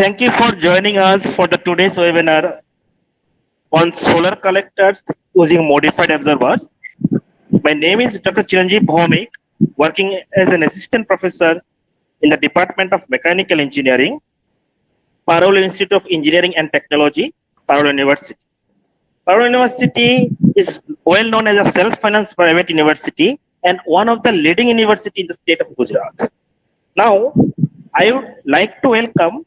Thank you for joining us for the today's webinar on solar collectors using modified observers. My name is Dr. Chiranjeev Bhaumik, working as an assistant professor in the Department of Mechanical Engineering, Parole Institute of Engineering and Technology, Parole University. Parole University is well known as a self-financed private university and one of the leading universities in the state of Gujarat. Now, I would like to welcome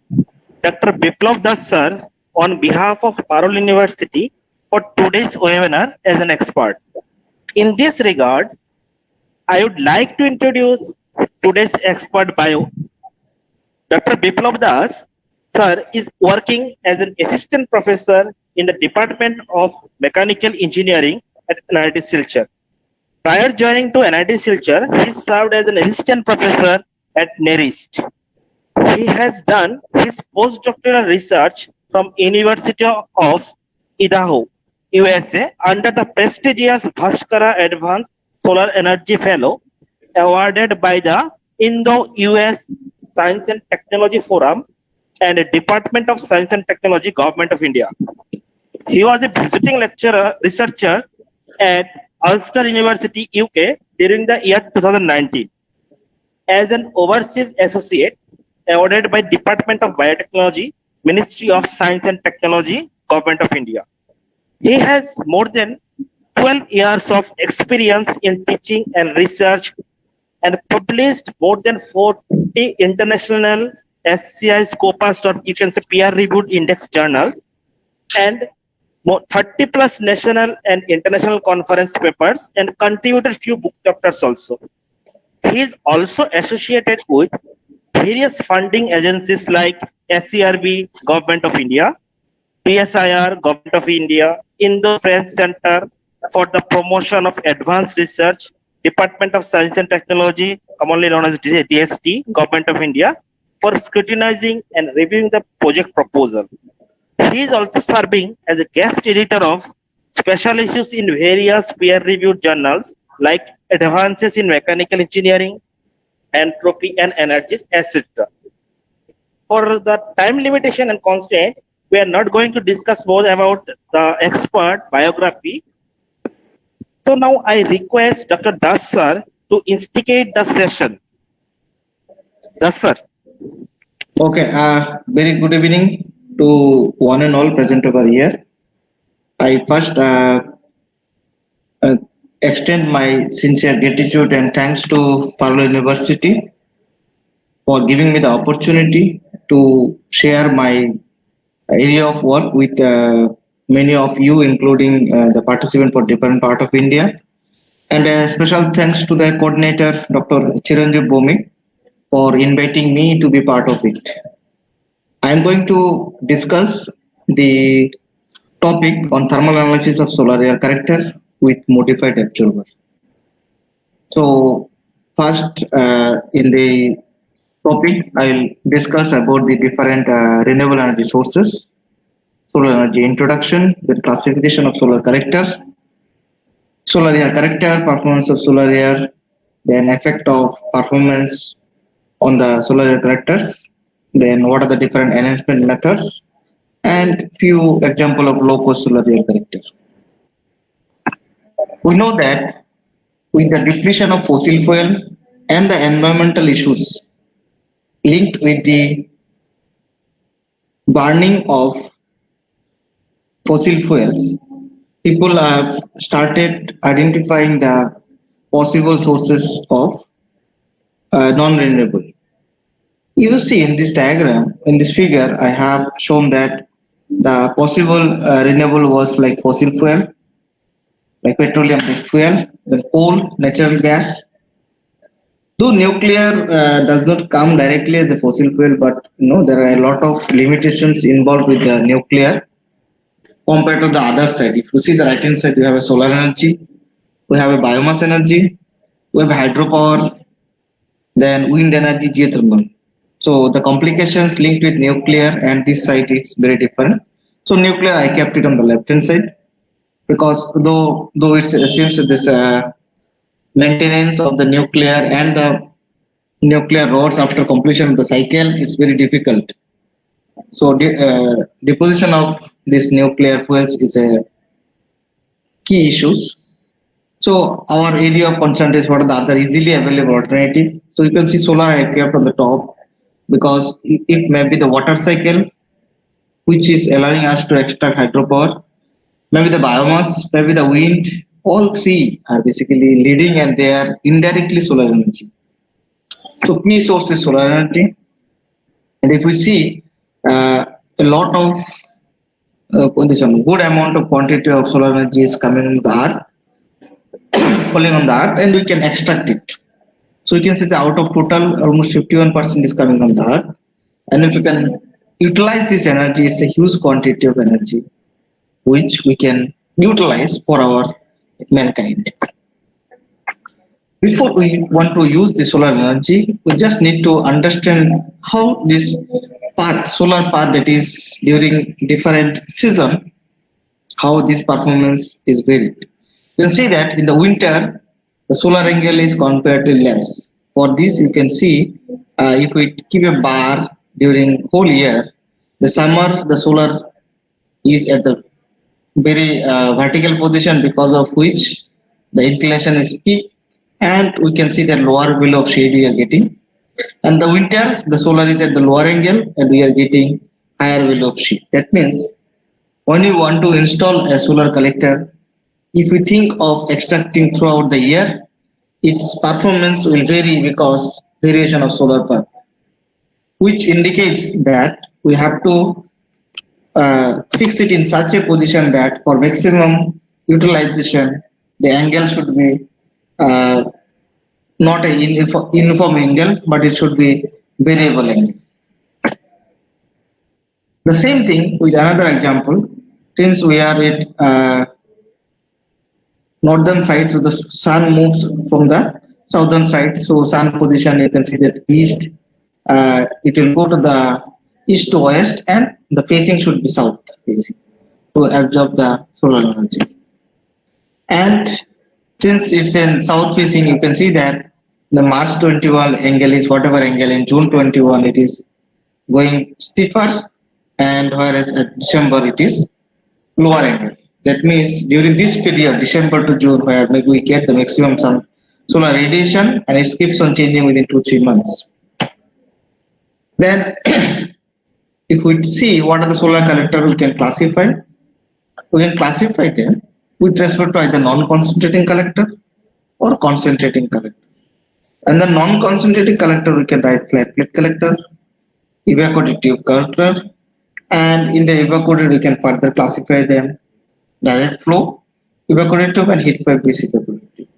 Dr. Biplav Das sir on behalf of Parole University for today's webinar as an expert. In this regard, I would like to introduce today's expert bio. Dr. Biplav Das sir is working as an assistant professor in the Department of Mechanical Engineering at NIT Silchar. Prior joining to NIT Silchar, he served as an assistant professor at NERIST. He has done his postdoctoral research from University of Idaho, USA, under the prestigious Bhaskara Advanced Solar Energy Fellow, awarded by the Indo-US Science and Technology Forum and the Department of Science and Technology, Government of India. He was a visiting researcher at Ulster University, UK, during the year 2019. As an overseas associate, awarded by Department of Biotechnology, Ministry of Science and Technology, Government of India. He has more than 12 years of experience in teaching and research and published more than 40 international SCI Scopus, you can say peer-reviewed index journals, and 30 plus national and international conference papers, and contributed few book chapters also. He is also associated with various funding agencies like SCRB, Government of India, PSIR, Government of India, Indo-French Center for the Promotion of Advanced Research, Department of Science and Technology, commonly known as DST, Government of India, for scrutinizing and reviewing the project proposal. He is also serving as a guest editor of special issues in various peer-reviewed journals like Advances in Mechanical Engineering, Entropy and Energies, etc. For the time limitation and constraint, we are not going to discuss more about the expert biography. So now I request Dr. Das sir to instigate the session. Das sir. Okay, very good evening to one and all present over here. I first extend my sincere gratitude and thanks to Parole University for giving me the opportunity to share my area of work with many of you, including the participant for different part of India. And a special thanks to the coordinator, Dr. Chiranjeev Bhaumik, for inviting me to be part of it. I am going to discuss the topic on thermal analysis of solar air character with modified observer. So first in the topic, I will discuss about the different renewable energy sources, solar energy introduction, then classification of solar characters, solar air character, performance of solar air, then effect of performance on the solar air characters, then what are the different enhancement methods, and few example of low cost solar air character. We know that with the depletion of fossil fuel and the environmental issues linked with the burning of fossil fuels, people have started identifying the possible sources of non-renewable. You see in this diagram, in this figure, I have shown that the possible renewable was like fossil fuel, like petroleum-based fuel, then coal, natural gas. Though nuclear does not come directly as a fossil fuel, but there are a lot of limitations involved with the nuclear compared to the other side. If you see the right hand side, we have a solar energy, we have a biomass energy, we have hydropower, then wind energy, geothermal. So the complications linked with nuclear and this side it's very different. So nuclear I kept it on the left hand side because though it seems that this maintenance of the nuclear and the nuclear rods after completion of the cycle, it's very difficult. So deposition of these nuclear fuels is a key issues. So our area of concern is what are the other easily available alternative. So you can see solar I have kept on the top because it may be the water cycle which is allowing us to extract hydropower, maybe the biomass, maybe the wind. All three are basically leading and they are indirectly solar energy. So key source is solar energy. And if we see a lot of good amount of quantity of solar energy is coming on the earth, falling on the earth, and we can extract it. So you can see the out of total almost 51% is coming on the earth. And if you can utilize this energy, it's a huge quantity of energy which we can utilize for our mankind. Before we want to use the solar energy, we just need to understand how this path, solar path that is during different season, how this performance is varied. You can see that in the winter, the solar angle is comparatively less. For this, you can see if we keep a bar during whole year, the summer, the solar is at the very vertical position because of which the inclination is peak and we can see the lower will of shade we are getting. And the winter, the solar is at the lower angle and we are getting higher will of shade. That means when you want to install a solar collector, if you think of extracting throughout the year, its performance will vary because variation of solar path, which indicates that we have to fix it in such a position that for maximum utilization, the angle should be uh, not a uniform angle, but it should be variable angle. The same thing with another example, since we are at northern side, so the sun moves from the southern side. So sun position, you can see that east, it will go to the east to west, and the facing should be south facing to absorb the solar energy. And since it's in south facing, you can see that the March 21 angle is whatever angle, in June 21 it is going steeper, and whereas at December it is lower angle. That means during this period, December to June, where maybe we get the maximum sun solar radiation, and it keeps on changing within 2-3 months. Then, if we see what are the solar collector we can classify them with respect to either non-concentrating collector or concentrating collector. And the non-concentrating collector we can write flat plate collector, evacuated tube collector, and in the evacuated we can further classify them direct flow, evacuated tube, and heat pipe based evacuated tube.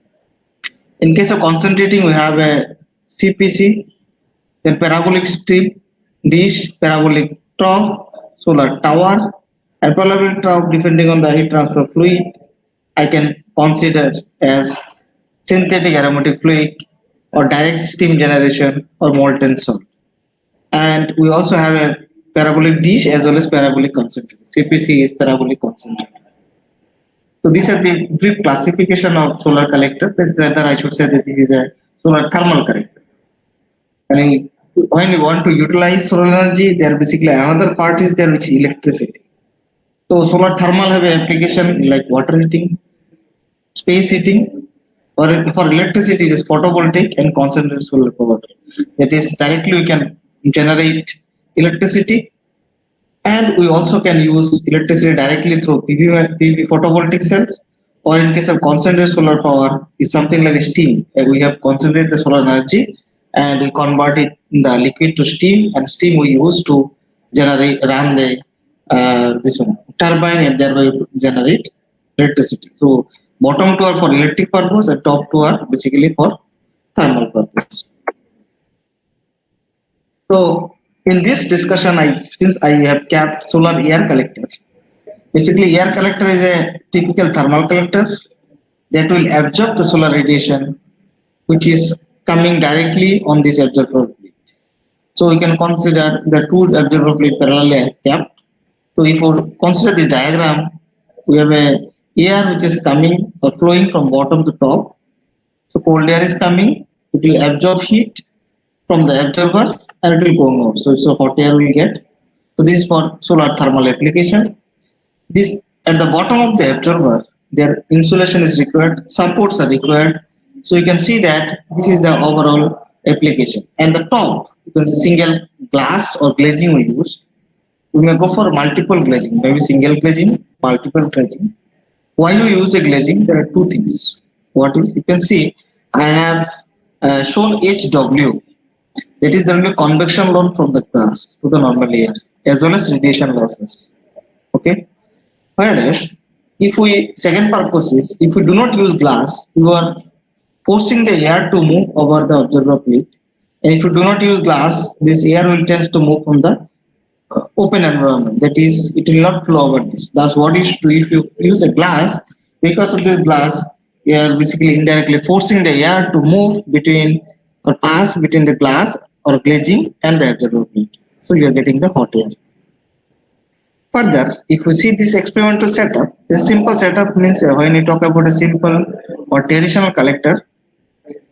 In case of concentrating, we have a CPC, then parabolic strip, dish, parabolic trough, solar tower, and parabolic trough depending on the heat transfer fluid. I can consider as synthetic aromatic fluid or direct steam generation or molten salt. And we also have a parabolic dish as well as parabolic concentrator. CPC is parabolic concentrator. So these are the brief classification of solar collector. Rather, I should say that this is a solar thermal collector. And when you want to utilize solar energy, there basically another part is there which is electricity. So solar thermal have an application like water heating, space heating, or for electricity it is photovoltaic and concentrated solar power. That is directly we can generate electricity, and we also can use electricity directly through PV photovoltaic cells, or in case of concentrated solar power is something like steam. We have concentrated the solar energy and we convert it in the liquid to steam, and steam we use to run the this one turbine and thereby generate electricity. So bottom two are for electric purpose and top two are basically for thermal purpose. So in this discussion, since I have kept solar air collector, basically air collector is a typical thermal collector that will absorb the solar radiation which is coming directly on this absorber plate. So we can consider the two absorber plate parallelly kept. So if we consider this diagram, we have a air which is coming or flowing from bottom to top. So cold air is coming, it will absorb heat from the absorber and it will go out. So it's a hot air we get. So this is for solar thermal application. This at the bottom of the absorber, their insulation is required, supports are required. So you can see that this is the overall application. And the top, you can see single glass or glazing we use. We may go for multiple glazing, maybe single glazing, multiple glazing. Why you use a glazing? There are two things. What is, you can see I have shown HW, that is there will be convection load from the glass to the normal air as well as radiation losses. Okay. Whereas if we, second purpose is, if we do not use glass, you are forcing the air to move over the observer plate. And if you do not use glass, this air will tend to move from the open environment. That is, it will not flow over this. Thus, what is to, if you use a glass, because of this glass, you are basically indirectly forcing the air to move between or pass between the glass or glazing and the observer plate. So you are getting the hot air. Further, if you see this experimental setup, the simple setup means when you talk about a simple or traditional collector,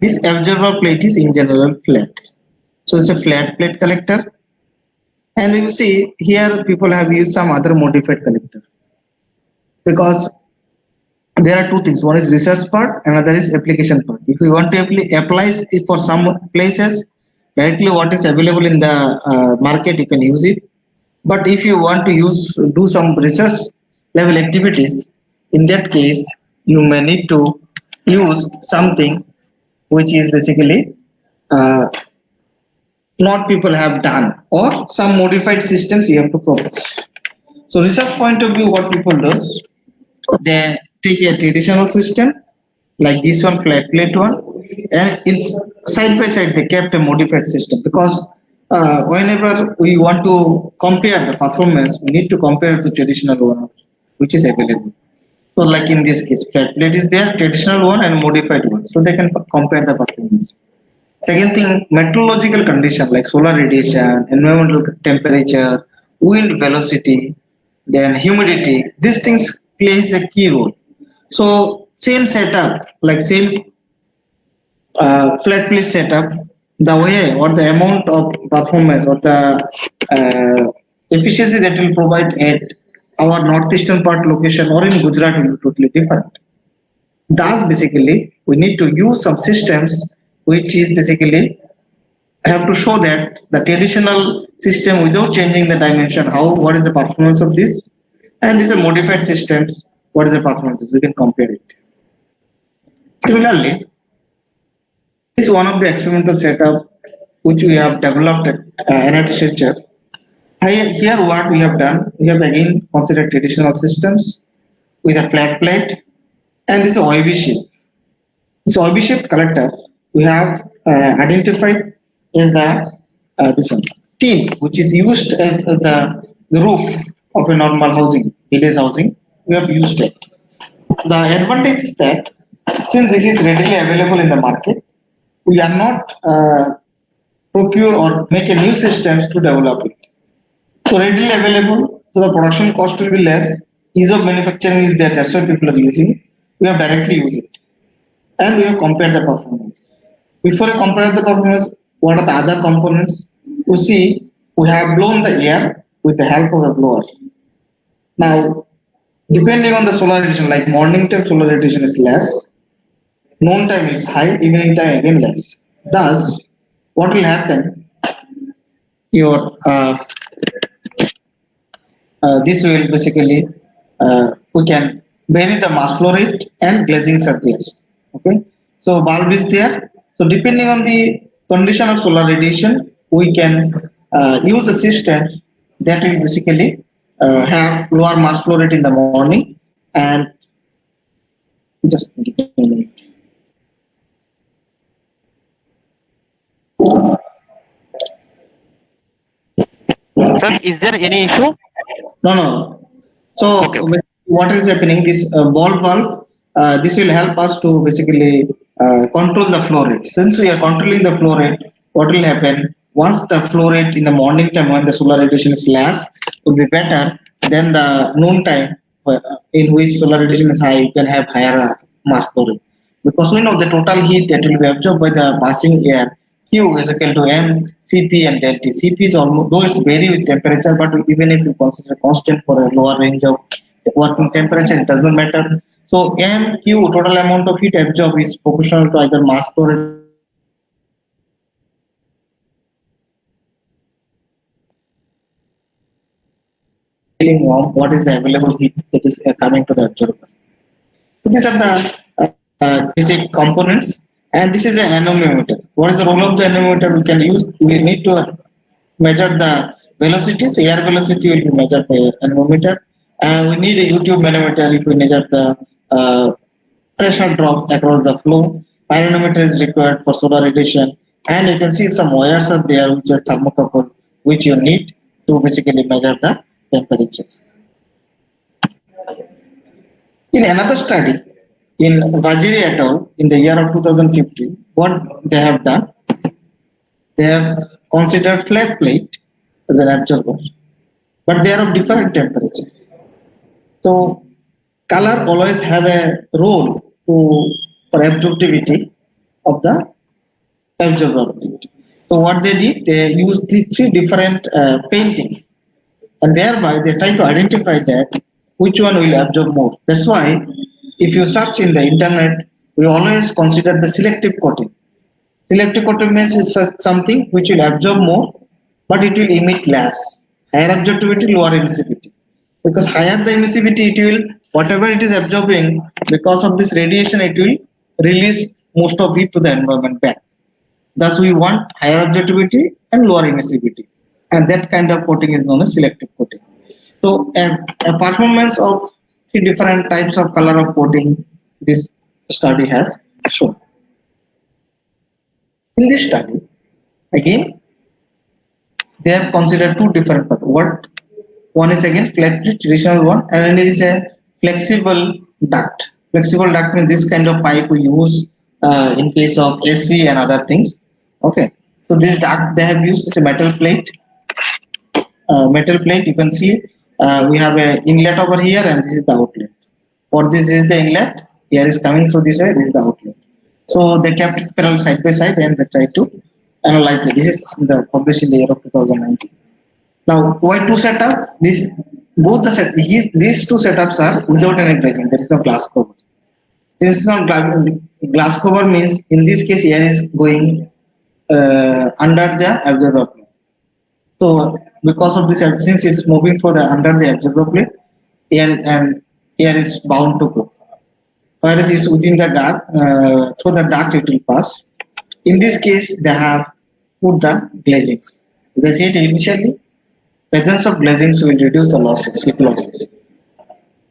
this observer plate is in general flat. So it's a flat plate collector. And you see here people have used some other modified collector because there are two things. One is research part, another is application part. If we want to apply it for some places, directly what is available in the market, you can use it. But if you want to do some research level activities, in that case, you may need to use something which is basically not people have done, or some modified systems you have to propose. So research point of view, what people does, they take a traditional system like this one, flat plate one, and it's side by side they kept a modified system because whenever we want to compare the performance, we need to compare the traditional one which is available. So like in this case, flat plate is there, traditional one and modified one, so they can compare the performance. Second thing, meteorological condition like solar radiation, environmental temperature, wind velocity, then humidity. These things plays a key role. So same setup, like same flat plate setup, the way or the amount of performance or the efficiency that will provide at our northeastern part location or in Gujarat will be totally different. Thus, basically, we need to use some systems which is basically have to show that the traditional system without changing the dimension, what is the performance of this, and these are modified systems, what is the performance? We can compare it. Similarly, this is one of the experimental setup which we have developed at NIT Silchar. Here what we have done, we have again considered traditional systems with a flat plate and this OIB shape. This OIB shaped collector we have identified is the this one tin, which is used as the roof of a normal housing, village housing. We have used it. The advantage is that since this is readily available in the market, we are not procure or make a new systems to develop it. So readily available, so the production cost will be less. Ease of manufacturing is there. That's why people are using. We have directly used it, and we have compared the performance. Before I compare the performance, what are the other components? You see, we have blown the air with the help of a blower. Now, depending on the solar radiation, like morning time solar radiation is less, noon time is high, evening time again less. Thus, what will happen? Your this will basically we can vary the mass flow rate and glazing surface. Okay, so bulb is there. So depending on the condition of solar radiation, we can use a system that will basically have lower mass flow rate in the morning and just give me a minute. Sir, is there any issue? No. So Okay. what is happening? This ball valve, this will help us to basically control the flow rate. Since we are controlling the flow rate, what will happen? Once the flow rate in the morning time when the solar radiation is less, will be better than the noon time in which solar radiation is high. You can have higher mass flow rate because we know the total heat that will be absorbed by the passing air Q is equal to m CP and delta. CP is almost, though it's vary with temperature, but even if you consider constant for a lower range of working temperature, it doesn't matter. So MQ, total amount of heat absorbed, is proportional to either mass flow rate warm, what is the available heat that is coming to the absorber. So these are the basic components, and this is the anemometer. What is the role of the anemometer? We can use. We need to measure the velocity. So air velocity will be measured by anemometer, and we need a YouTube manometer if we measure the pressure drop across the flow. Pyranometer is required for solar radiation, and you can see some wires are there which are thermocouple, which you need to basically measure the temperature. In another study, in Vajiri et al. In the year of 2015, what they have done, they have considered flat plate as an absorber, but they are of different temperature. So color always have a role for absorptivity of the absorber plate. So what they did, they used the three different painting, and thereby they try to identify that which one will absorb more. That's why if you search in the internet, we always consider the selective coating. Selective coating means is something which will absorb more, but it will emit less. Higher absorptivity, lower emissivity. Because higher the emissivity, it will, whatever it is absorbing, because of this radiation, it will release most of it to the environment back. Thus, we want higher absorptivity and lower emissivity, and that kind of coating is known as selective coating. So, a performance of three different types of color of coating this study has shown. In this study, again, they have considered two different parts. One is again flat plate, traditional one, and then there is a flexible duct. Flexible duct means this kind of pipe we use in case of AC and other things. Okay, so this duct they have used is a metal plate. Metal plate, you can see we have a inlet over here, and this is the outlet. For this is the inlet, air is coming through this way, this is the outlet. So they kept it parallel side by side and they tried to analyze it. This is published in the year of 2019. Now, why two setup? These two setups are without any glazing. There is no glass cover. This is not glass cover means in this case air is going under the absorber plate. So because of this, since it's moving for the under the absorber plate, air is bound to go. Whereas it's within the duct, through the duct it will pass. In this case, they have put the glazings. As I said initially, presence of glazings will reduce the losses, heat losses.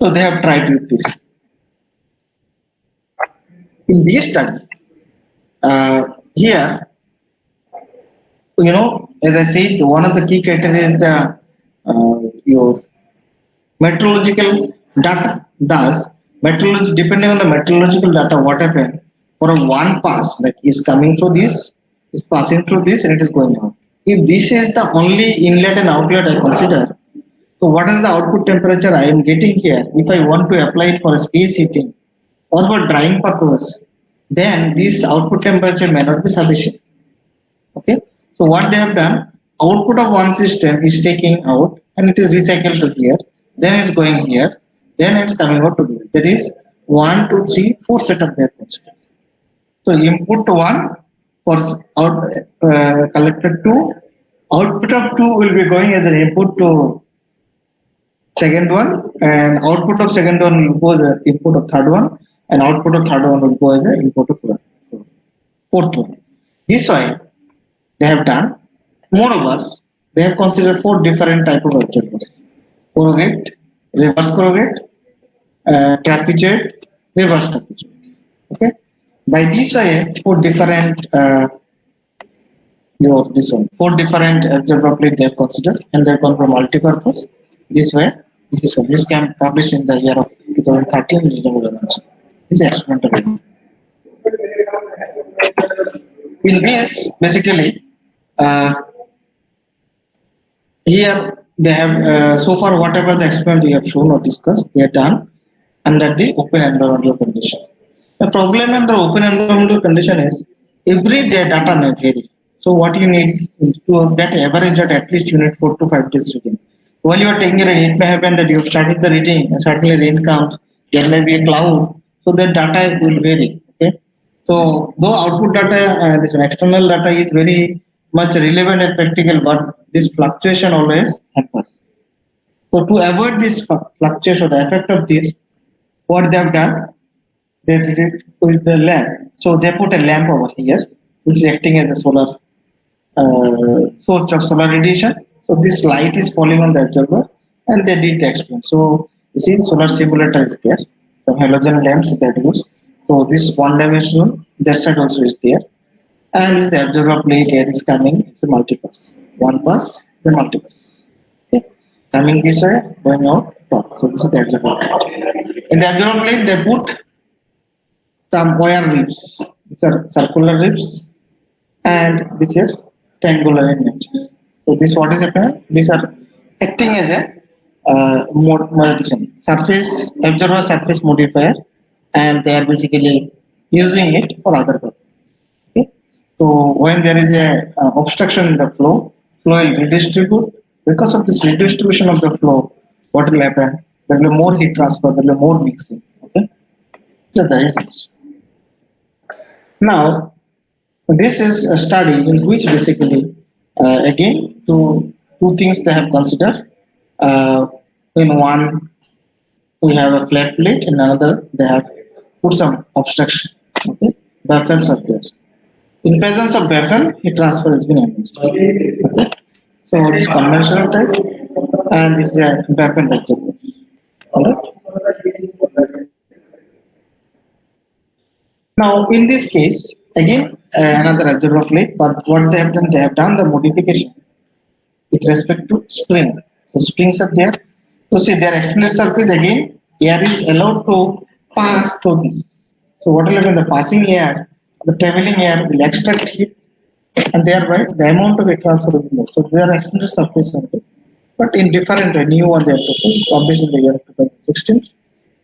So they have tried with this. In this study, here, as I said, one of the key criteria is the your meteorological data. Thus, depending on the meteorological data, what happens for a one pass, like is coming through this, is passing through this, and it is going out. If this is the only inlet and outlet I consider, so what is the output temperature I am getting here? If I want to apply it for a space heating or for drying purpose, then this output temperature may not be sufficient. Okay, so what they have done, output of one system is taking out and it is recycled to here, then it's going here, then it's coming out to this. That is 1, 2, 3, 4 setup there. So input 1 for collected 2, output of 2 will be going as an input to second one, and output of second one will go as an input of third one, and output of third one will go as an input of fourth one. This way they have done. Moreover, they have considered 4 different type of observers: corrugate, reverse corrugate, trapezoid, reverse trapezoid. Okay, by this way, 4 different 4 different observer plate they have considered, and they have gone for multi-purpose. This way, this can be published in the year of 2013. This is experimental. In this, basically, here they have so far whatever the experiment we have shown or discussed, they are done under the open environmental condition. The problem under open environmental condition is every day data may vary. So what you need to get average at least you need 4 to 5 days reading. While you are taking a reading, it may happen that you have started the reading and suddenly rain comes, there may be a cloud, so the data will vary. Okay. So though output data, this external data is very much relevant and practical, but this fluctuation always happens. So to avoid this fluctuation, the effect of this, what they have done, they did it with the lamp. So they put a lamp over here, which is acting as a solar source of solar radiation. So this light is falling on the observer, and they did the experiment. So you see, solar simulator is there. Some halogen lamps that use. So this one dimensional, that side also is there, and this the observer plate here is coming. It's a multipass. One pass, the multipass. Okay. Coming this way, going out top. So this is the observer plate. In the observer plate, they put some wire ribs. These are circular ribs, and this is triangular in nature. So this what is happening? These are acting as a surface observer surface modifier, and they are basically using it for other purpose. Okay? So when there is a obstruction in the flow will redistribute. Because of this redistribution of the flow, what will happen? There will be more heat transfer, there will be more mixing. Okay, so that is it. Now, this is a study in which basically, again, two things they have considered. In one, we have a flat plate, in another, they have put some obstruction. Okay, baffles are there. In presence of baffle, heat transfer has been enhanced. Okay, so this conventional type, and this is a baffle vector. All right. Now, in this case, again, another observer plate, but what they have done the modification with respect to spring. So springs are there. So see, their extended surface again, air is allowed to pass through this. So what will happen? The passing air, the traveling air will extract heat, and thereby the amount of heat transfer will be more. So they are extended surface only. But in different new one they have proposed, published in the year 2016.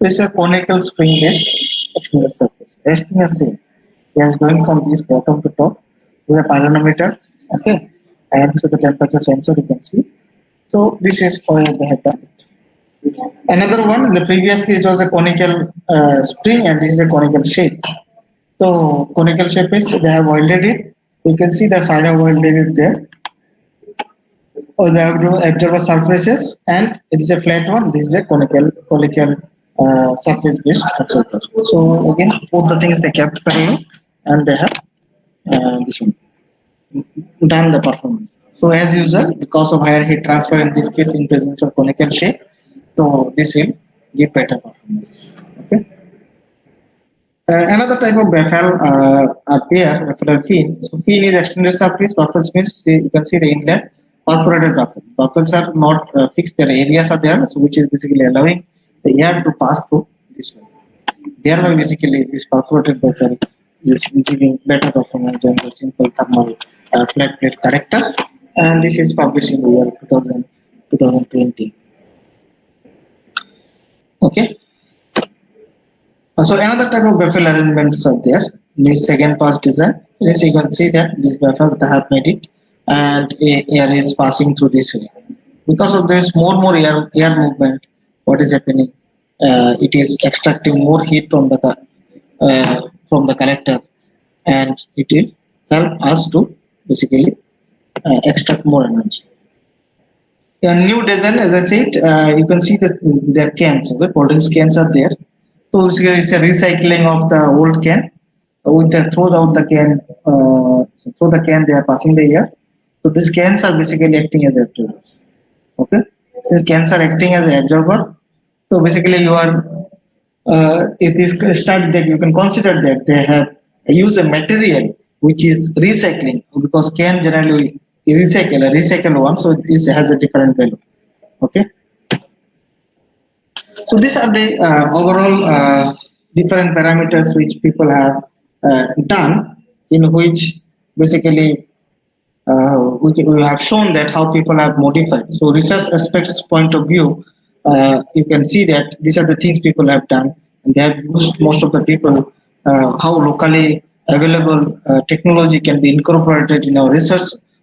This is a conical spring-based extended surface. Everything is same. It is going from this bottom to top with a pyranometer. Okay, and this is the temperature sensor you can see. So this is how they have done it. Another one, in the previous case, it was a conical spring, and this is a conical shape. So conical shape is they have welded it. You can see the side of welded is there. Or the observer surfaces, and it is a flat one. This is a conical surface based observer. So again, both the things they kept parallel, and they have this one done the performance. So as usual, because of higher heat transfer in this case in presence of conical shape, so this will give better performance. Okay. Another type of baffle are here, baffle fin. So fin is extended surface. Baffles means you can see the inlet perforated baffle. Baffles are not fixed; their areas are there, so which is basically allowing the air to pass through this way. Thereby, basically, this perforated baffle is giving better performance than the simple thermal flat plate corrector. And this is published in the year 2020. Okay. So another type of baffle arrangements are there. In the second pass design, yes, you can see that these baffles they have made it, and air is passing through this way. Because of this, more air movement. What is happening? It is extracting more heat from the collector, and it will help us to basically extract more energy. A new design, as I said, you can see that the cans, the cold cans are there. So basically, it's a recycling of the old can. With the throw the can, they are passing the air. So these cans are basically acting as absorbers. Okay, since cans are acting as an absorber, so basically you are it is studied that you can consider that they have used a material which is recycling, because can generally recycle one, so this has a different value. Okay. So these are the overall different parameters which people have done, in which basically we have shown that how people have modified. So research aspects point of view, you can see that these are the things people have done, and they have used most of the people how locally available technology can be incorporated in our research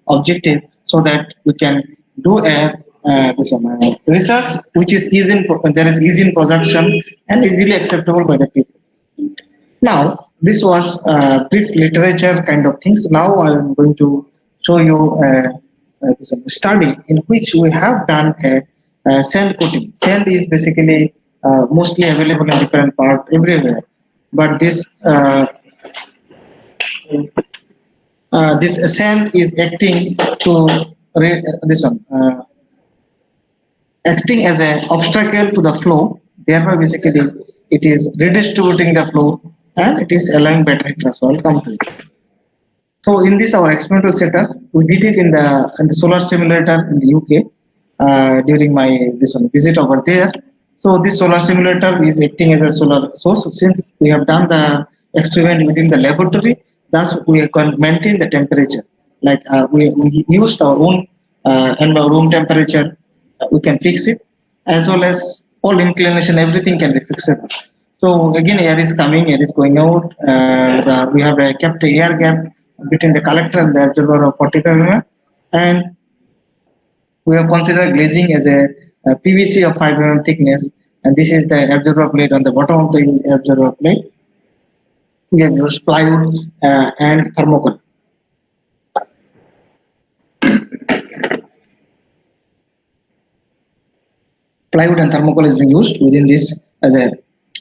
objective so that we can do a this one, research which is easy in, there is easy in production and easily acceptable by the people. Now, this was brief literature kind of things. Now I am going to show you this one, study in which we have done a sand coating. Sand is basically mostly available in different part everywhere, but this sand is acting to this one. Acting as an obstacle to the flow, thereby basically it is redistributing the flow and it is allowing better transfer complete. So in this our experimental setup, we did it in the solar simulator in the UK during my this one visit over there. So this solar simulator is acting as a solar source. Since we have done the experiment within the laboratory, thus we can maintain the temperature. Like we used our own and our room temperature, we can fix it, as well as all inclination, everything can be fixable. So again, air is coming, air is going out. We have kept a air gap between the collector and the absorber of 45 mm, and we have considered glazing as a PVC of 5 mm thickness, and this is the absorber plate on the bottom of the absorber plate. We have used plywood and thermocol. Plywood and thermocol is being used within this as a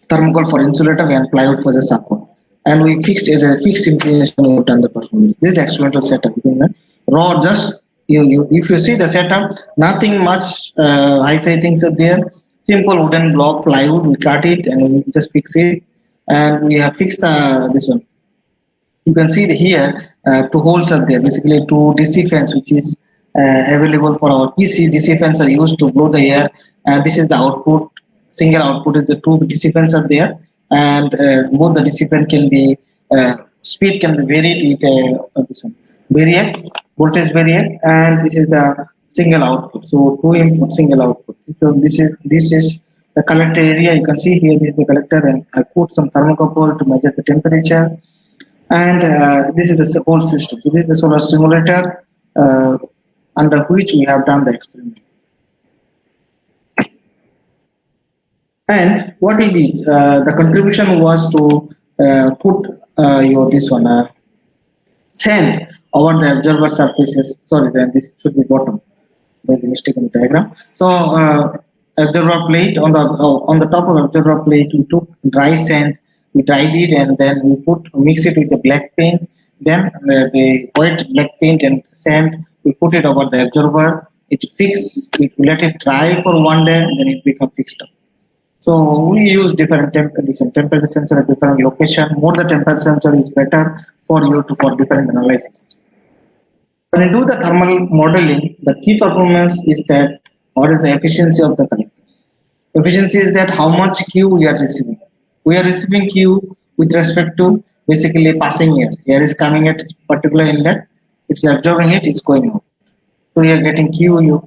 thermocol for insulator and plywood for the support. And we fixed it as a fixed inclination we have done the performance. This is the experimental setup. Raw, just you if you see the setup, nothing much hi-fi things are there. Simple wooden block plywood, we cut it and we just fix it. And we have fixed this one. You can see here two holes are there, basically two DC fans which is available for our PC. DC fans are used to blow the air, and this is the output. Single output is the two DC fans are there, and both the DC fan can be speed can be varied with this one variac, voltage variac, and this is the single output. So two input, single output. So this is the collector area. You can see here this is the collector, and I put some thermocouple to measure the temperature, and this is the whole system. So this is the solar simulator under which we have done the experiment. And what we did, the contribution was to put your this one sand over the observer surfaces. Sorry, then this should be bottom. There's a mistake in the diagram. So observer plate on the top of observer plate, we took dry sand, we dried it, and then we mix it with the black paint. Then the white black paint and sand, we put it over the observer. It fixed. We let it dry for one day, and then it become fixed up. So we use different temperature sensor at different location. More the temperature sensor is better for you to for different analysis. When you do the thermal modeling, the key performance is that what is the efficiency of the collector. Efficiency is that how much Q we are receiving. We are receiving Q with respect to basically passing air. Air is coming at particular inlet, it's absorbing it, it's going out. So we are getting QU,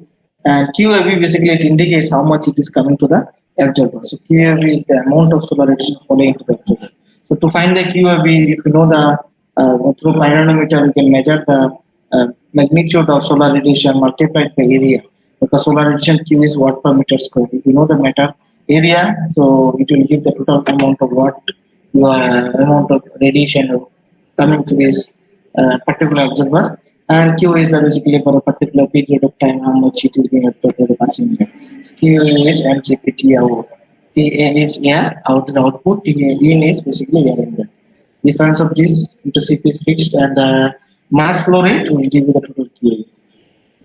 and QAV basically it indicates how much it is coming to the absorber. So QAV is the amount of solar radiation falling into the absorber. So to find the QAV, if you know the through pyranometer, you can measure the magnitude of solar radiation multiplied by area. Because solar radiation Q is watt per meter square. If you know the meter area, so it will give the total amount of watt, amount of radiation coming to this particular observer, and Q is basically for a particular period of time how much it is being absorbed by the passing air. Q is MCP out. TA is air, out is the output, TA in is basically air in there. Difference of this into CP is fixed, and mass flow rate will give you the total QA.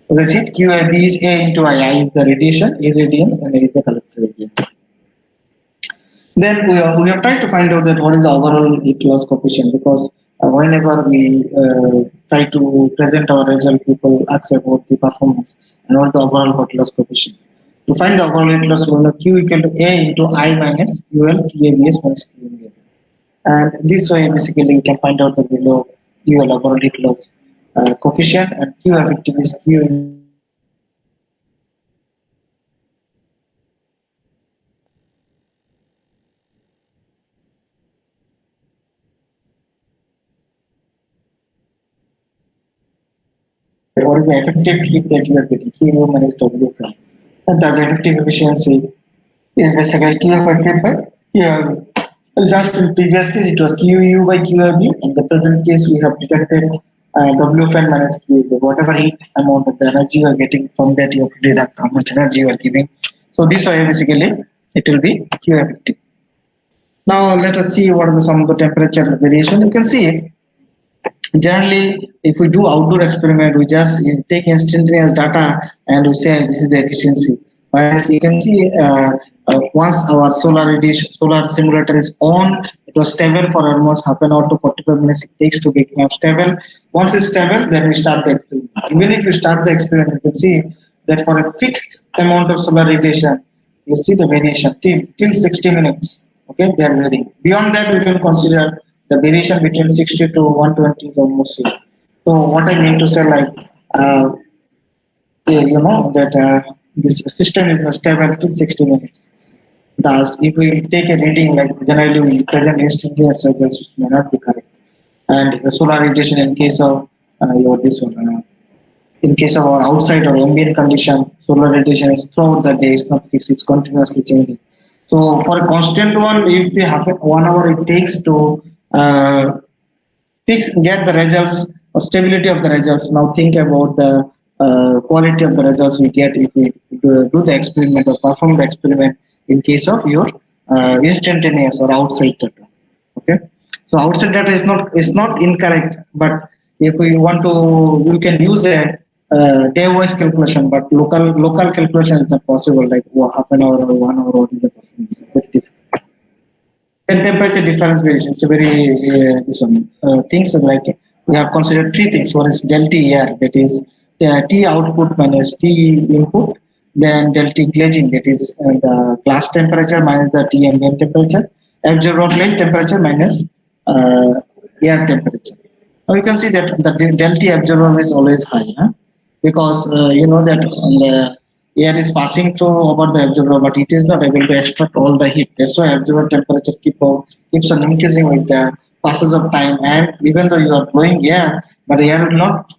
As I said, QAB is A into I is the radiation, A radiance, and A is the collector radiance. Then we have tried to find out that what is the overall heat loss coefficient, because whenever we try to present our result, people ask about the performance and what the overall heat loss coefficient. To find the overall heat loss, we know Q equal to A into I minus UL QABS minus QABS. And this way, basically, we can find out the below UL overall heat loss coefficient, and Q effective is Q what is the effective heat that you are getting? QU minus W prime. And thus effective efficiency is basically Q effective by QRV. Just in previous case it was QU by QRV. In the present case we have detected W fan minus QU. Whatever heat amount of the energy you are getting from that you have to deduct how much energy you are giving. So this way basically it will be Q effective. Now let us see what are some of the temperature variation. You can see generally if we do outdoor experiment we just take instantaneous data and we say this is the efficiency. Whereas you can see once our solar simulator is on, it was stable for almost half an hour to 45 minutes it takes to get stable. Once it's stable, then we start the experiment. Even if you start the experiment, you can see that for a fixed amount of solar radiation, you see the variation till 60 minutes. Okay, they are varying. Beyond that, we can consider the variation between 60 to 120 is almost zero. So what I mean to say, like, you know that this system is not stable till 60 minutes. Thus, if we take a reading like generally we present instantaneous results, which may not be correct. And the solar radiation in case of your this one, in case of our outside or ambient condition, solar radiation is throughout the day. It's not fixed; it's continuously changing. So for a constant one, if the half 1 hour it takes to get the results or stability of the results. Now think about the quality of the results we get if we do the experiment or perform the experiment in case of your instantaneous or outside data. Okay, so outside data is not incorrect, but if we want to, we can use a day-wise calculation, but local calculation is not possible. Like half an hour or 1 hour, what is the performance? Very difficult. And temperature difference variation. So very this one things like we have considered three things. One is del T air, that is T output minus T input. Then del T glazing, that is the glass temperature minus the T ambient temperature. Absorber plate temperature minus air temperature. Now you can see that the del T absorber is always high, huh? Because you know that the air is passing through over the absorber, but it is not able to extract all the heat. That's why absorber temperature keeps on increasing with the passage of time. And even though you are blowing air, but the air will not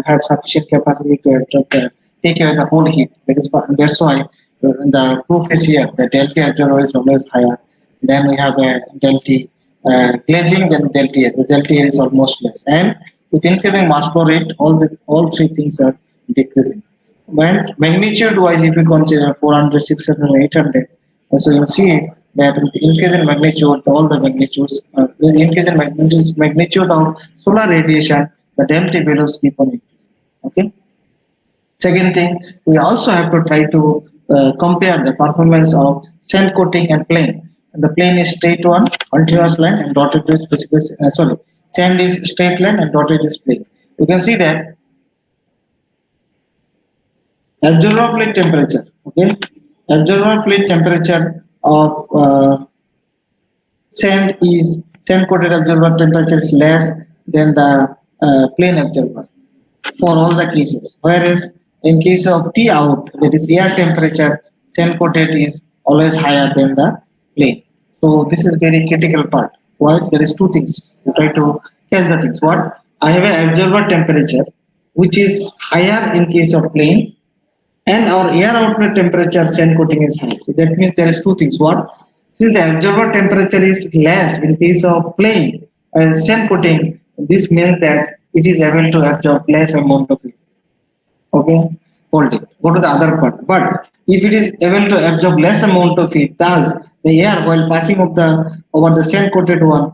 have sufficient capacity to take away the whole heat. That's why the proof is here. The delta absorber is always higher. Then we have a delta glazing, then delta air. The delta air is almost less. And with increasing mass flow rate, all three things are decreasing. When magnitude wise, if you consider 400, 600, 800, so you see that with the increase in magnitude, all the magnitudes, increase in magnitude of solar radiation, the delta values keep on increasing. Okay. Second thing, we also have to try to compare the performance of sand coating and plane. And the plane is straight one, continuous line, and dotted is basically sand is straight line and dotted is plane. You can see that absorber plate temperature. Okay, absorber plate temperature of sand coated absorber temperature is less than the plane absorber for all the cases. Whereas in case of T out, that is air temperature, sand coated is always higher than the plane. So this is very critical part. Why? There is two things. You try to catch the things. What? I have an absorber temperature which is higher in case of plane, and our air outlet temperature sand coating is high. So that means there is two things. What? Since the absorber temperature is less in case of plane sand coating, this means that it is able to absorb less amount of heat. Okay, hold it. Go to the other part. But if it is able to absorb less amount of heat, thus the air while passing over the sand coated one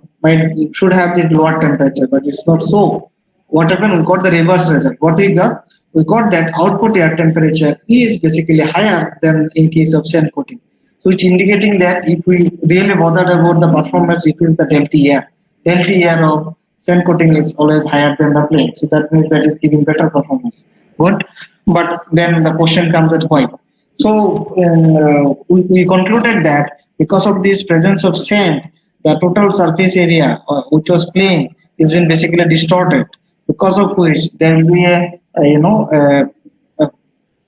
should have the lower temperature, but it's not so. What happened? We got the reverse result. What we got? We got that output air temperature is basically higher than in case of sand coating. So it's indicating that if we really bothered about the performance, it is the delta air. Delta air of sand coating is always higher than the plane. So that means that is giving better performance. Good. But then the question comes at why. So we concluded that because of this presence of sand, the total surface area which was plane is been basically distorted. Because of which there will be a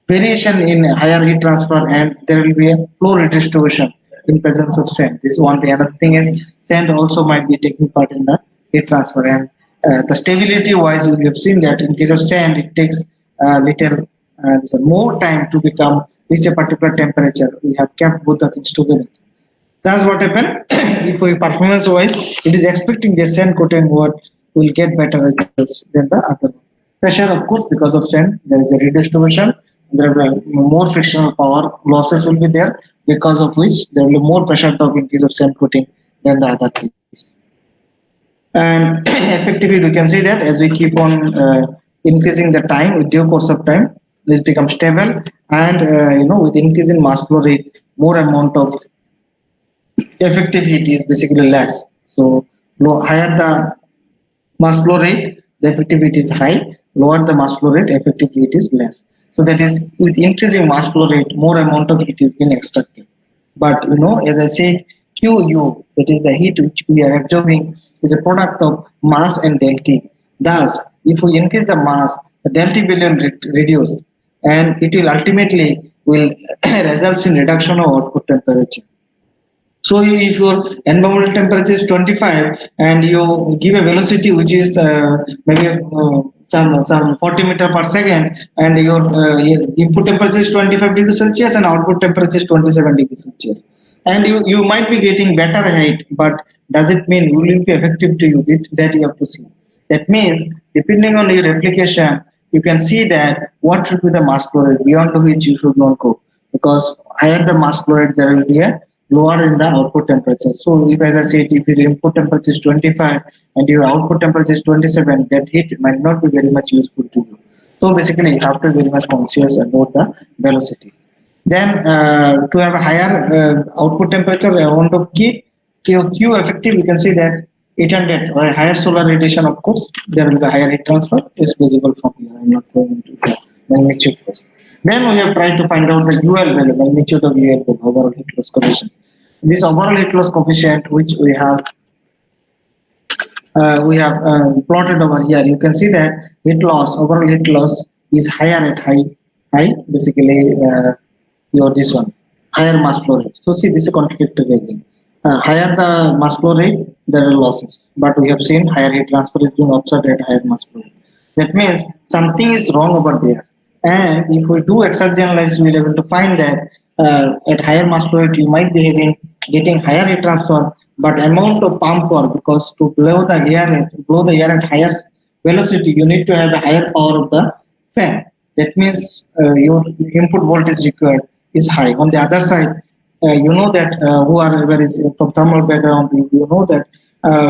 variation in higher heat transfer, and there will be a flow redistribution in presence of sand. This is one thing. Another thing is sand also might be taking part in the heat transfer, and the stability wise, we have seen that in case of sand, it takes little more time to become reach a particular temperature. We have kept both the things together. That's what happened. If we performance wise, it is expecting the sand coating what will get better results than the other one. Pressure, of course, because of sand, there is a redistribution. There will be more frictional power losses will be there, because of which there will be more pressure drop in case of sand coating than the other things. And effectively, we can see that as we keep on increasing the time with due course of time, this becomes stable. And with increase in mass flow rate, more amount of effective heat is basically less. So higher the mass flow rate, the effective heat is high. Lower the mass flow rate, effective heat is less. So that is with increasing mass flow rate, more amount of heat is being extracted. But as I said, QU, that is the heat which we are absorbing, is a product of mass and delta. Thus, if we increase the mass, the delta will reduce, and it will ultimately will result in reduction of output temperature. So if your environmental temperature is 25 and you give a velocity which is maybe some 40 meter per second, and your input temperature is 25 degrees Celsius and output temperature is 27 degrees Celsius, and you might be getting better height, but does it mean you will be effective to you? That you have to see. That means depending on your application, you can see that what should be the mass flow rate beyond which you should not go, because higher the mass flow rate, there will be a lower in the output temperature. So if, as I said, if your input temperature is 25 and your output temperature is 27, that heat might not be very much useful to you. So basically, you have to be very much conscious about the velocity. Then to have a higher output temperature, I want to keep Q effective. You can see that 800 or a higher solar radiation, of course, there will be higher heat transfer. Is visible from here. I'm not going into the magnitude first. Then we have tried to find out the UL value, magnitude of UL value, overall heat loss coefficient. This overall heat loss coefficient, which we have plotted over here, you can see that overall heat loss is higher at high, basically your this one, higher mass flow rate. So see, this is contradictory again. Higher the mass flow rate, there are losses, but we have seen higher heat transfer is being observed at higher mass flow rate. That means something is wrong over there. And if we do exergy analysis, we will be able to find that at higher mass flow rate, you might be getting higher heat transfer, but amount of pump power, because to blow the air at higher velocity, you need to have a higher power of the fan. That means your input voltage required is high. On the other side, that whoever is from thermal background, you know that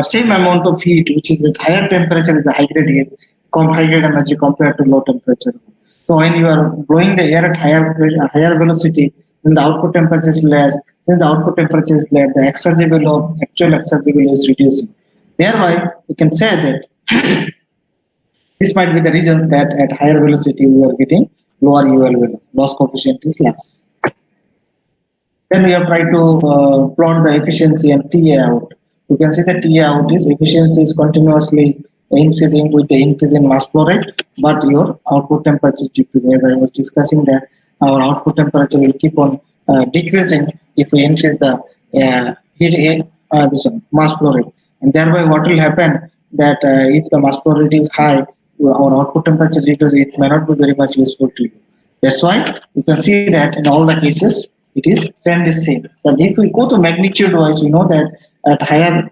same amount of heat, which is at higher temperature, is a high grade heat, high grade energy compared to low temperature. So when you are blowing the air at higher velocity, then the output temperature is less. Since the output temperature is less, the actual exergy value is reducing. Thereby, we can say that this might be the reasons that at higher velocity we are getting lower UL value. Loss coefficient is less. Then we have tried to plot the efficiency and TA out. You can see that TA out is efficiency is continuously increasing with the increase in mass flow rate, but your output temperature is decreasing. As I was discussing that our output temperature will keep on decreasing if we increase the mass flow rate. And thereby what will happen that if the mass flow rate is high, our output temperature decreases, it may not be very much useful to you. That's why you can see that in all the cases, it is trend is same. But if we go to magnitude wise, we know that at higher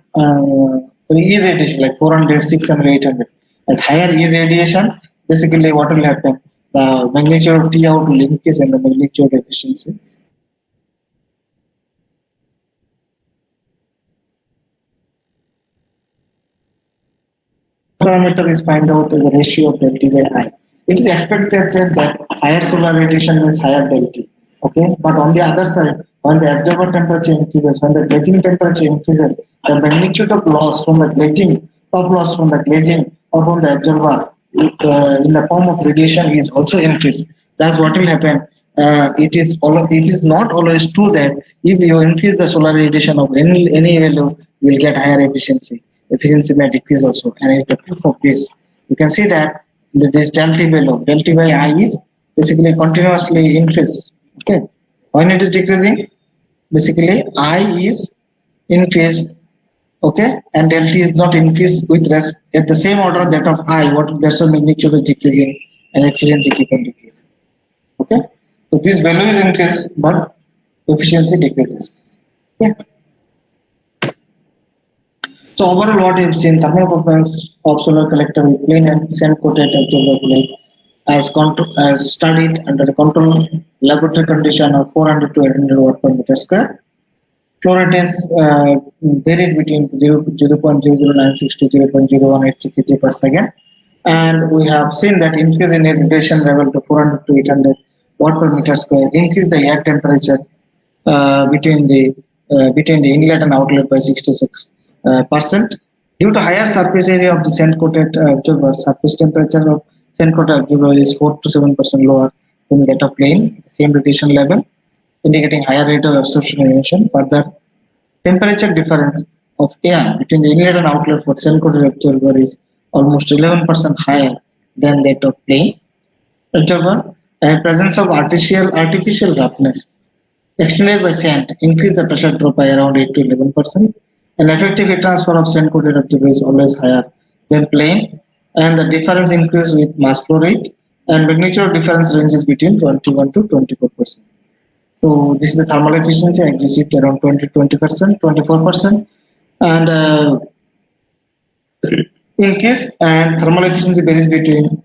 irradiation, like 400, 600, 800, at higher irradiation, basically what will happen? The magnitude of T out will increase and the magnitude efficiency. Parameter is find out as a ratio of delta by I. It is expected that higher solar radiation means higher delta. Okay, but on the other side, when the absorber temperature increases, when the glazing temperature increases, the magnitude of loss from the glazing, top loss from the glazing or from the absorber in the form of radiation is also increased. That's what will happen. It is not always true that if you increase the solar radiation of any value, you will get higher efficiency. Efficiency may decrease also, and is the proof of this. You can see that this delta value, delta by I is basically continuously increase. Okay, when it is decreasing, basically I is increased Okay, and delta is not increased with rest at the same order that of I. What that's why magnitude is decreasing and efficiency keep on decreasing. Okay, so this value is increased, but efficiency decreases. Okay. So overall, what you've seen, thermal performance of solar collector with plain and sand coated absorber plate as studied under the control laboratory condition of 400 to 800 watt per meter square. Flow rate is varied between 0.0096 to 0.0186 kg per second. And we have seen that increase in irradiation level to 400 to 800 watt per meter square increase the air temperature between the inlet and outlet by 66 percent. Due to higher surface area of the sand coated absorber, surface temperature of sand coated absorber is 4 to 7% lower than that of plain, same radiation level, indicating higher rate of absorption and emission. Further, temperature difference of air between the inlet and outlet for sand coated absorber is almost 11% higher than that of plain absorber, and presence of artificial roughness extended by sand increase the pressure drop by around 8 to 11%. And effective heat transfer of sand coated absorber is always higher than plain, and the difference increase with mass flow rate, and magnitude difference ranges between 21 to 24%. So this is the thermal efficiency. I received around 20%, 24%, and in case and thermal efficiency varies between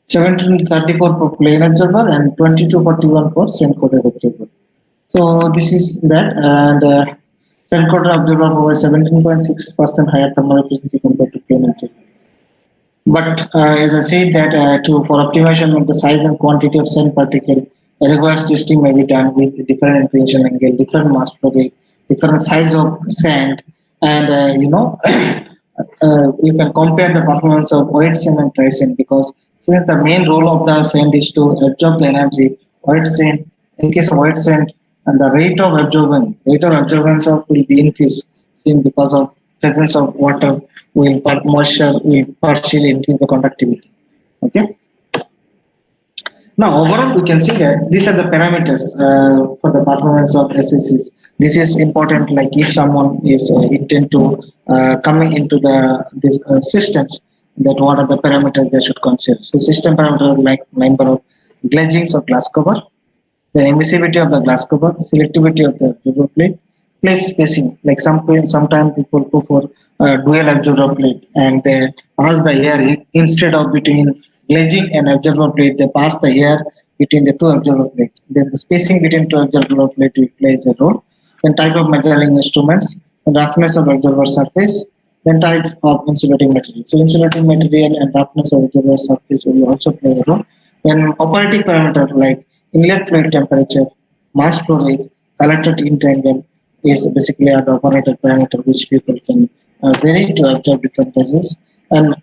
17 to 34 for plain observer and 20 to 41 for sand coated observer. So this is that, and sand coated observer provides 17.6% higher thermal efficiency compared to plain observer. But as I said that for optimization of the size and quantity of sand particle, rigorous testing may be done with different inclination angle, different mass flow rate, different size of sand, and you can compare the performance of wet sand and dry sand, because since the main role of the sand is to absorb the energy, wet sand, in case of wet sand, and the rate of absorbance of will be increased, because of presence of water will moisture will partially increase the conductivity. Okay. Now, overall, we can see that these are the parameters for the performance of SSCs. This is important. Like if someone is intent to coming into these systems, that what are the parameters they should consider. So, system parameters like number of glazings of glass cover, the emissivity of the glass cover, selectivity of the absorber plate, plate spacing. Like sometimes people go for dual absorber plate, and they pass the air instead of between glazing and absorber plate, they pass the air between the two absorber plates. Then the spacing between two absorber plates plays a role. Then type of measuring instruments, roughness of absorber surface, then type of insulating material. So insulating material and roughness of absorber surface will also play a role. Then operating parameter like inlet fluid temperature, mass flow rate, collector tint angle is basically are the operator parameter which people can vary to observe different phases. And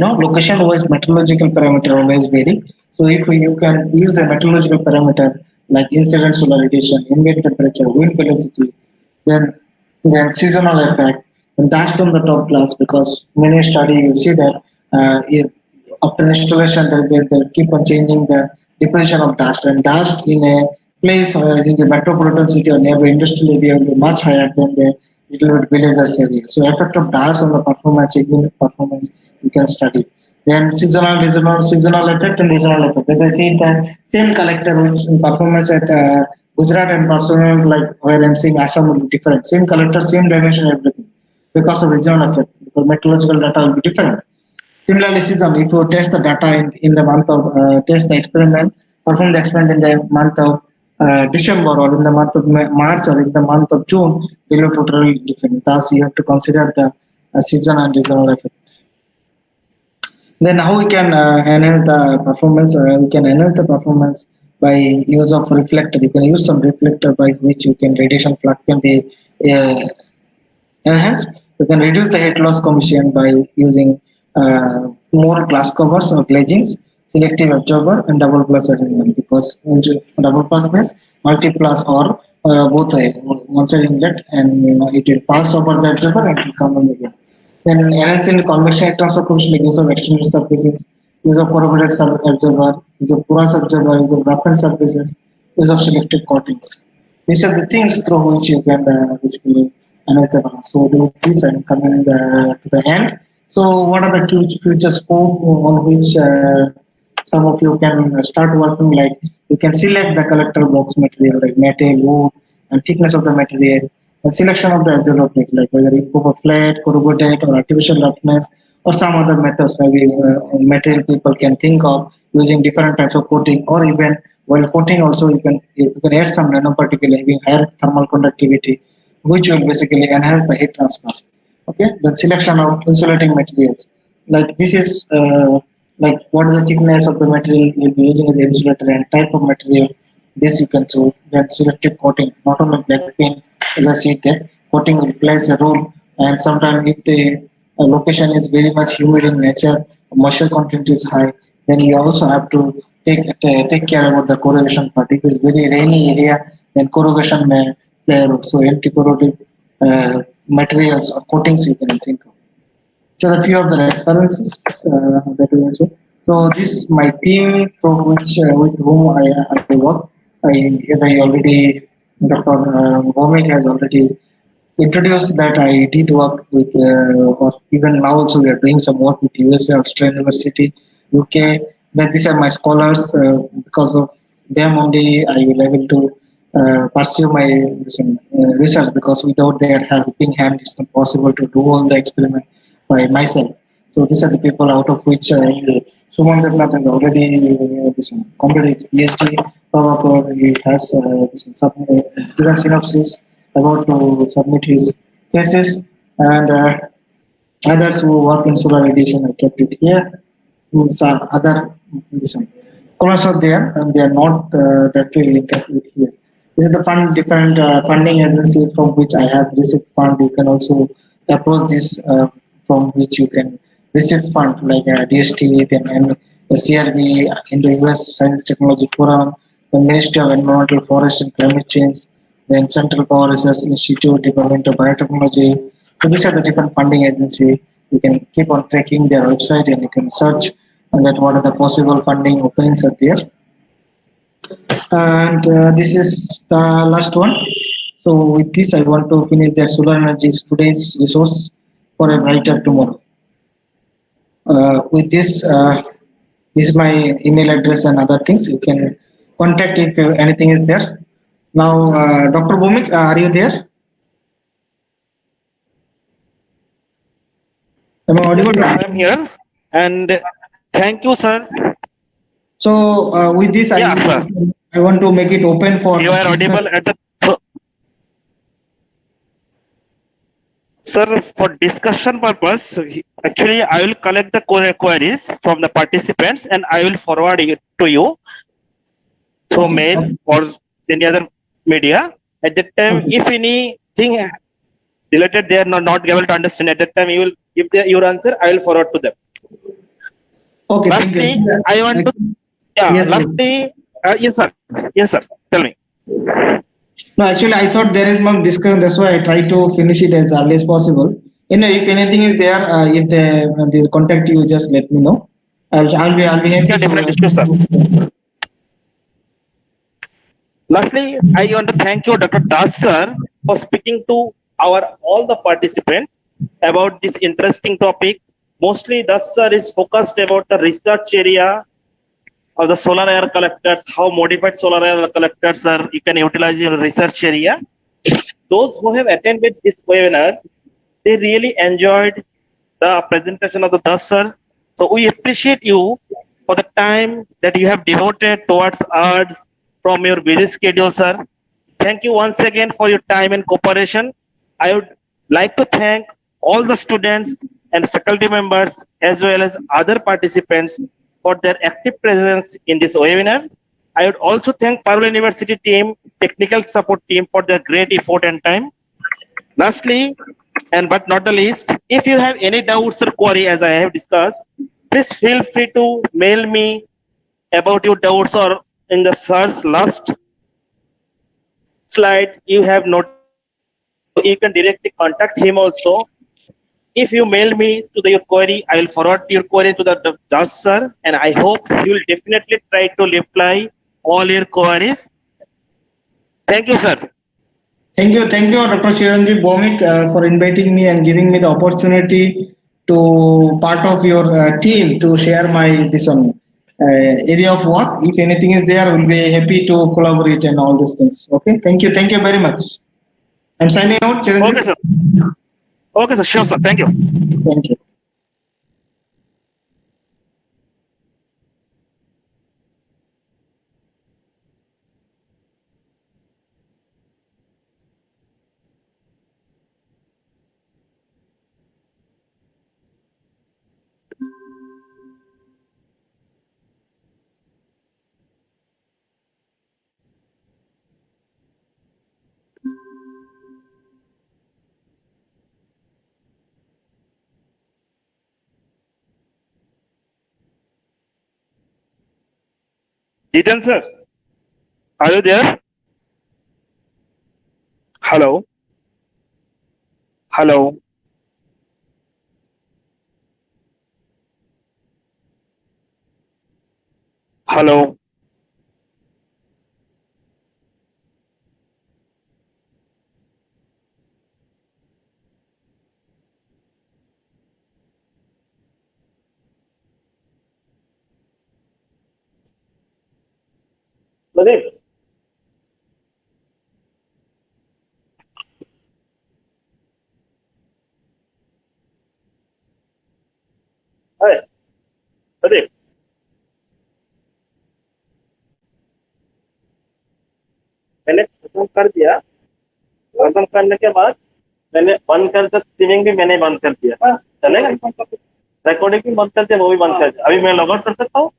location-wise metallurgical parameter always vary. So if you can use a metallurgical parameter like incident solar radiation, ambient temperature, wind velocity, then seasonal effect, and dust on the top glass, because many study you see that after installation they keep on changing the deposition of dust, and dust in a place or in the metropolitan city or nearby industrial area will be much higher than the little bit villages area. So effect of dust on the performance, performance you can study. Then seasonal effect and regional effect. As I said, the same collector which in performance at Gujarat and Barcelona, like where I'm saying Assam will be different. Same collector, same dimension, everything, because of regional effect. Because metallurgical data will be different. Similarly, season, if you test the data in the month of, test the experiment, perform the experiment in the month of December or in the month of March or in the month of June, they will be totally different. Thus, you have to consider the season and regional effect. Then how we can enhance the performance? We can enhance the performance by use of reflector. You can use some reflector by which you can radiation flux can be enhanced. You can reduce the heat loss coefficient by using more glass covers or glazings, selective absorber, and double plus arrangement. Because double plus means multi plus or both one side inlet, and it will pass over the absorber and it will come in again. Then enhancing convection heat transfer coefficient, use of extended surfaces, use of corrugated absorber, use of porous absorber, use of roughened surfaces, use of selective coatings. These are the things through which you can basically another one. So with this, I'm coming to the end. So what are the future scope on which some of you can start working? Like you can select the collector box material like metal, wood, and thickness of the material. And selection of the absorber plate, like whether it go for flat, corrugated, or artificial roughness, or some other methods maybe material people can think of using different types of coating, or even while coating also you can add some nanoparticle having higher thermal conductivity, which will basically enhance the heat transfer. Okay, the selection of insulating materials. Like this is like what is the thickness of the material you'll be using as an insulator and type of material. This you can choose. Then selective coating, not only black paint, as I said that coating will plays a role. And sometimes if the location is very much humid in nature, moisture content is high, then you also have to take care about the corrugation part. If it's very rainy area, then corrugation may play a role. So anti-corrosive materials or coatings you can think of. So a few of the references that we also. So this my team from which with whom I work. As I already Dr. Bhomik has already introduced that I did work with, or even now also we are doing some work with USA, Australian University, UK. That these are my scholars. Because of them only I will able to pursue my research, because without their helping hand it's not possible to do all the experiment by myself. So these are the people out of which Suman Devnath has already completed his PhD. However, he has given synopsis about to submit his thesis, and others who work in solar radiation I kept it here. Other scholars are there, and they are not directly linked with here. This is the different funding agency from which I have received fund. You can also approach this from which you can receive fund like DST, then the CRB, Indo-US Science Technology Forum, the Ministry of Environmental Forest and Climate Change, then Central Power Research Institute, Department of Biotechnology. So these are the different funding agency. You can keep on tracking their website and you can search and that what are the possible funding openings are there. And this is the last one. So with this, I want to finish that solar energy is today's resource for a brighter tomorrow. With this, this is my email address and other things. You can contact if anything is there. Now, Dr. Bhomik, are you there? Am I audible? I am here, and thank you, sir. So with this, Yeah, sir. I want to make it open for. You are audible at the. Sir, for discussion purpose, actually, I will collect the queries from the participants and I will forward it to you through mail or any other media. At that time, if anything related they are not able to understand, at that time you will give your answer. I will forward to them. Okay. Lastly, I want to. Yeah. Yes, lastly, yes, sir. Yes, sir. Tell me. No, actually, I thought there is some discussion. That's why I try to finish it as early as possible. If anything is there, if they contact you, just let me know. I'll be happy. Yeah, definitely, sir. Lastly, I want to thank you, Dr. Das sir, for speaking to all the participants about this interesting topic. Mostly, Das sir is focused about the research area of the solar air collectors, how modified solar air collectors are you can utilize in research area. Those who have attended this webinar, they really enjoyed the presentation of the Das sir. So we appreciate you for the time that you have devoted towards us from your busy schedule, sir. Thank you once again for your time and cooperation. I would like to thank all the students and faculty members as well as other participants for their active presence in this webinar. I would also thank Parul University team, technical support team for their great effort and time. Lastly, and but not the least, if you have any doubts or query as I have discussed, please feel free to mail me about your doubts or in the sir's last slide you have noted. You can directly contact him also. If you mail me to your query, I will forward your query to the Das sir, and I hope he will definitely try to reply all your queries. Thank you, sir. Thank you, Dr. Chiranjeev Bhomik, for inviting me and giving me the opportunity to part of your team to share my this one area of work. If anything is there, we'll be happy to collaborate and all these things. Okay, thank you very much. I'm signing out, Chiranjeev. Okay, sir. Okay, sir. Sure, sir. Thank you. Thank you. Jitan, sir. Are you there? Hello. Hello. Hello. Pradeep. Hi. Pradeep. मैंने खत्म कर दिया। खत्म करने के बाद मैंने बंद कर दिया, स्ट्रीमिंग भी मैंने बंद कर दिया। चलेगा? रिकॉर्डिंग भी बंद कर दिया, वो भी बंद कर दिया। अभी मैं लॉग आउट कर सकता हूँ?